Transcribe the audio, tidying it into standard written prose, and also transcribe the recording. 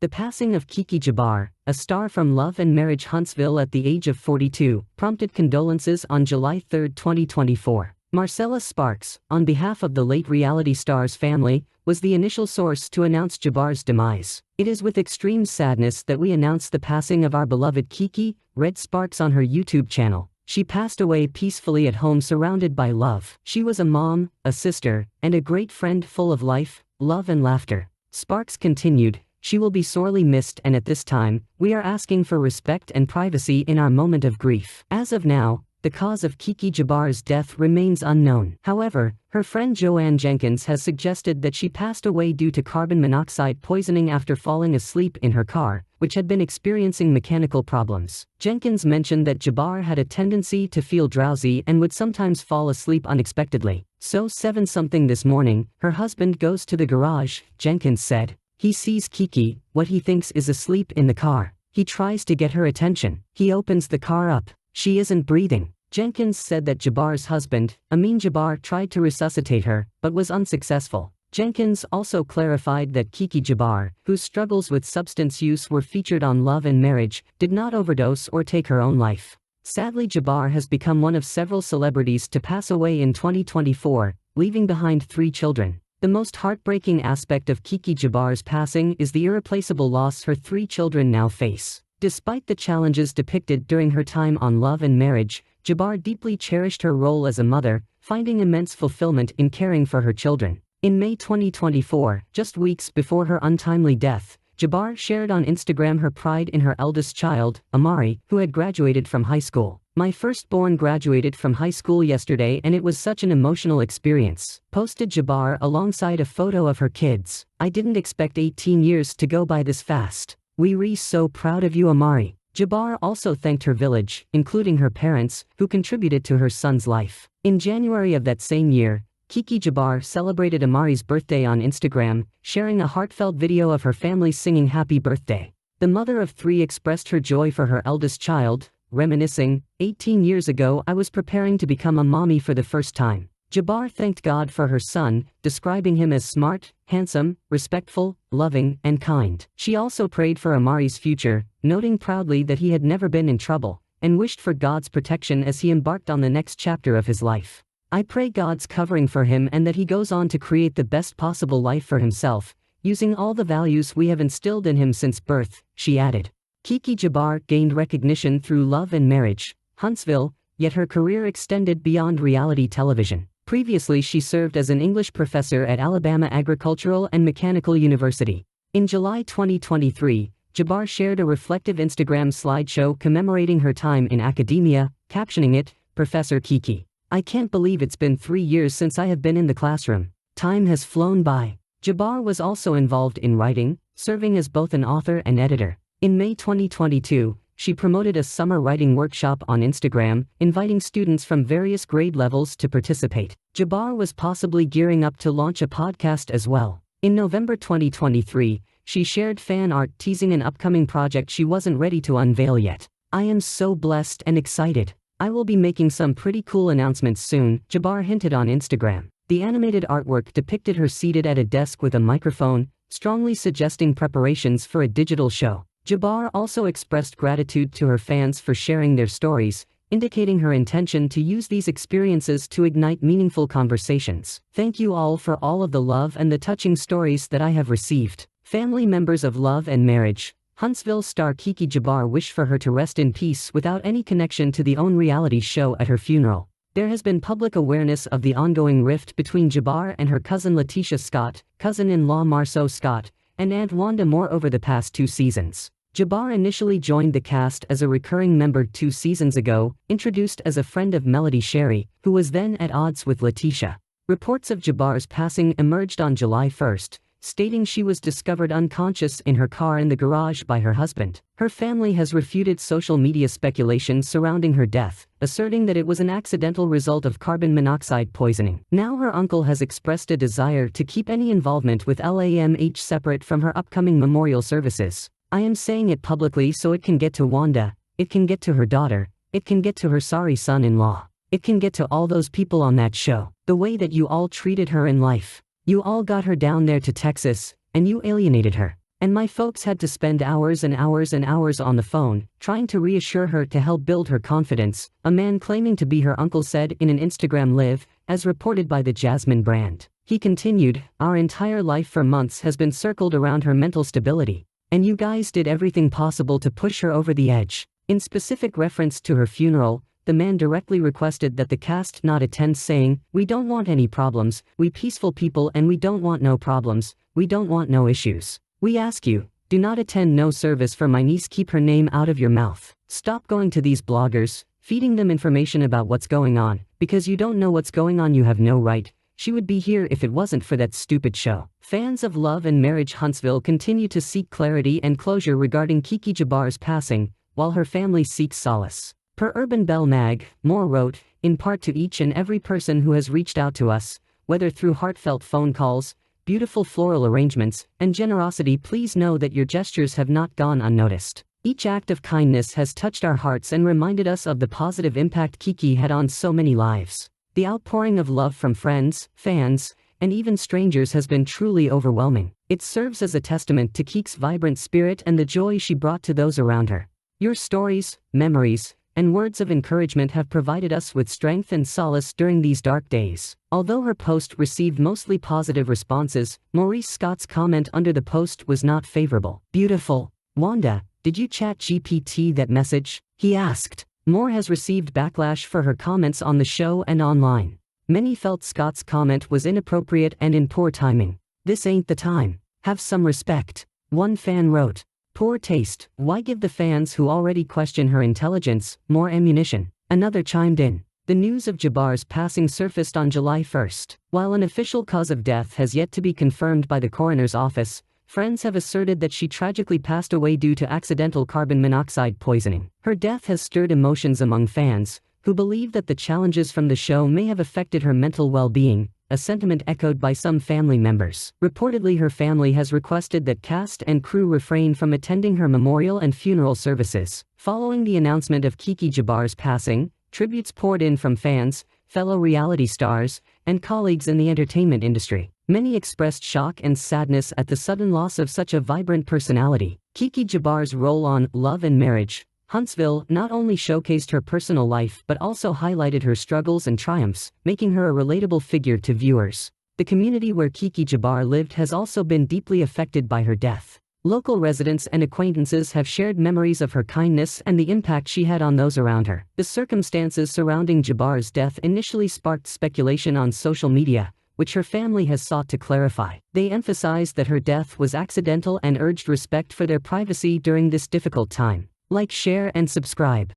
The passing of Keke Jabbar, a star from Love and Marriage Huntsville at the age of 42, prompted condolences on July 3, 2024. Marcella Sparks, on behalf of the late reality star's family, was the initial source to announce Jabbar's demise. "It is with extreme sadness that we announce the passing of our beloved Keke," read Sparks on her YouTube channel. "She passed away peacefully at home surrounded by love. She was a mom, a sister, and a great friend full of life, love and laughter." Sparks continued, "She will be sorely missed, and at this time, we are asking for respect and privacy in our moment of grief." As of now, the cause of Keke Jabbar's death remains unknown. However, her friend Joanne Jenkins has suggested that she passed away due to carbon monoxide poisoning after falling asleep in her car, which had been experiencing mechanical problems. Jenkins mentioned that Jabbar had a tendency to feel drowsy and would sometimes fall asleep unexpectedly. "So 7-something this morning, her husband goes to the garage," Jenkins said. "He sees Keke, what he thinks is asleep in the car. He tries to get her attention. He opens the car up. She isn't breathing." Jenkins said that Jabbar's husband, Amin Jabbar, tried to resuscitate her, but was unsuccessful. Jenkins also clarified that Keke Jabbar, whose struggles with substance use were featured on Love and Marriage, did not overdose or take her own life. Sadly, Jabbar has become one of several celebrities to pass away in 2024, leaving behind 3 children. The most heartbreaking aspect of Keke Jabbar's passing is the irreplaceable loss her 3 children now face. Despite the challenges depicted during her time on Love and Marriage, Jabbar deeply cherished her role as a mother, finding immense fulfillment in caring for her children. In May 2024, just weeks before her untimely death, Jabbar shared on Instagram her pride in her eldest child, Amari, who had graduated from high school. "My firstborn graduated from high school yesterday and it was such an emotional experience," posted Jabbar alongside a photo of her kids. "I didn't expect 18 years to go by this fast. We're so proud of you, Amari." Jabbar also thanked her village, including her parents, who contributed to her son's life. In January of that same year, Keke Jabbar celebrated Amari's birthday on Instagram, sharing a heartfelt video of her family singing happy birthday. The mother of 3 expressed her joy for her eldest child, reminiscing, "18 years ago I was preparing to become a mommy for the first time." Jabbar thanked God for her son, describing him as smart, handsome, respectful, loving, and kind. She also prayed for Amari's future, noting proudly that he had never been in trouble, and wished for God's protection as he embarked on the next chapter of his life. "I pray God's covering for him and that he goes on to create the best possible life for himself, using all the values we have instilled in him since birth," she added. Keke Jabbar gained recognition through Love and Marriage, Huntsville, yet her career extended beyond reality television. Previously, she served as an English professor at Alabama Agricultural and Mechanical University. In July 2023, Jabbar shared a reflective Instagram slideshow commemorating her time in academia, captioning it, "Professor Keke. I can't believe it's been 3 years since I have been in the classroom. Time has flown by." Jabbar was also involved in writing, serving as both an author and editor. In May 2022, she promoted a summer writing workshop on Instagram, inviting students from various grade levels to participate. Jabbar was possibly gearing up to launch a podcast as well. In November 2023, she shared fan art teasing an upcoming project she wasn't ready to unveil yet. "I am so blessed and excited. I will be making some pretty cool announcements soon," Jabbar hinted on Instagram. The animated artwork depicted her seated at a desk with a microphone, strongly suggesting preparations for a digital show. Jabbar also expressed gratitude to her fans for sharing their stories, indicating her intention to use these experiences to ignite meaningful conversations. "Thank you all for all of the love and the touching stories that I have received." Family members of Love and Marriage, Huntsville star Keke Jabbar wished for her to rest in peace without any connection to the OWN reality show at her funeral. There has been public awareness of the ongoing rift between Jabbar and her cousin Letitia Scott, cousin-in-law Marceau Scott, and Aunt Wanda Moore over the past 2 seasons. Jabbar initially joined the cast as a recurring member 2 seasons ago, introduced as a friend of Melody Sherry, who was then at odds with Letitia. Reports of Jabbar's passing emerged on July 1, stating she was discovered unconscious in her car in the garage by her husband. Her family has refuted social media speculation surrounding her death, asserting that it was an accidental result of carbon monoxide poisoning. Now her uncle has expressed a desire to keep any involvement with LAMH separate from her upcoming memorial services. "I am saying it publicly so it can get to Wanda, it can get to her daughter, it can get to her sorry son-in-law. It can get to all those people on that show. The way that you all treated her in life. You all got her down there to Texas, and you alienated her. And my folks had to spend hours and hours and hours on the phone, trying to reassure her to help build her confidence, a man claiming to be her uncle said in an Instagram live, as reported by the Jasmine brand. He continued, "Our entire life for months has been circled around her mental stability. And you guys did everything possible to push her over the edge." In specific reference to her funeral, the man directly requested that the cast not attend, saying, "We don't want any problems, we peaceful people, and we don't want no problems, we don't want no issues. We ask you, do not attend no service for my niece, keep her name out of your mouth. Stop going to these bloggers, feeding them information about what's going on, because you don't know what's going on, you have no right. She would be here if it wasn't for that stupid show." Fans of Love and Marriage Huntsville continue to seek clarity and closure regarding Keke Jabbar's passing, while her family seeks solace. Per Urban Bell Mag, Moore wrote, "In part to each and every person who has reached out to us, whether through heartfelt phone calls, beautiful floral arrangements, and generosity, please know that your gestures have not gone unnoticed. Each act of kindness has touched our hearts and reminded us of the positive impact Keke had on so many lives. The outpouring of love from friends, fans, and even strangers has been truly overwhelming. It serves as a testament to Keke's vibrant spirit and the joy she brought to those around her. Your stories, memories, and words of encouragement have provided us with strength and solace during these dark days." Although her post received mostly positive responses, Maurice Scott's comment under the post was not favorable. "Beautiful. Wanda, did you chat GPT that message?" he asked. Moore has received backlash for her comments on the show and online. Many felt Scott's comment was inappropriate and in poor timing. "This ain't the time. Have some respect." One fan wrote, "Poor taste, why give the fans who already question her intelligence more ammunition?" Another chimed in. The news of Jabbar's passing surfaced on July 1st. While an official cause of death has yet to be confirmed by the coroner's office, friends have asserted that she tragically passed away due to accidental carbon monoxide poisoning. Her death has stirred emotions among fans, who believe that the challenges from the show may have affected her mental well-being, a sentiment echoed by some family members. Reportedly, her family has requested that cast and crew refrain from attending her memorial and funeral services. Following the announcement of Keke Jabbar's passing, tributes poured in from fans, fellow reality stars, and colleagues in the entertainment industry. Many expressed shock and sadness at the sudden loss of such a vibrant personality. Keke Jabbar's role on Love and Marriage Huntsville not only showcased her personal life but also highlighted her struggles and triumphs, making her a relatable figure to viewers. The community where Keke Jabbar lived has also been deeply affected by her death. Local residents and acquaintances have shared memories of her kindness and the impact she had on those around her. The circumstances surrounding Jabbar's death initially sparked speculation on social media, which her family has sought to clarify. They emphasized that her death was accidental and urged respect for their privacy during this difficult time. Like, share, and subscribe.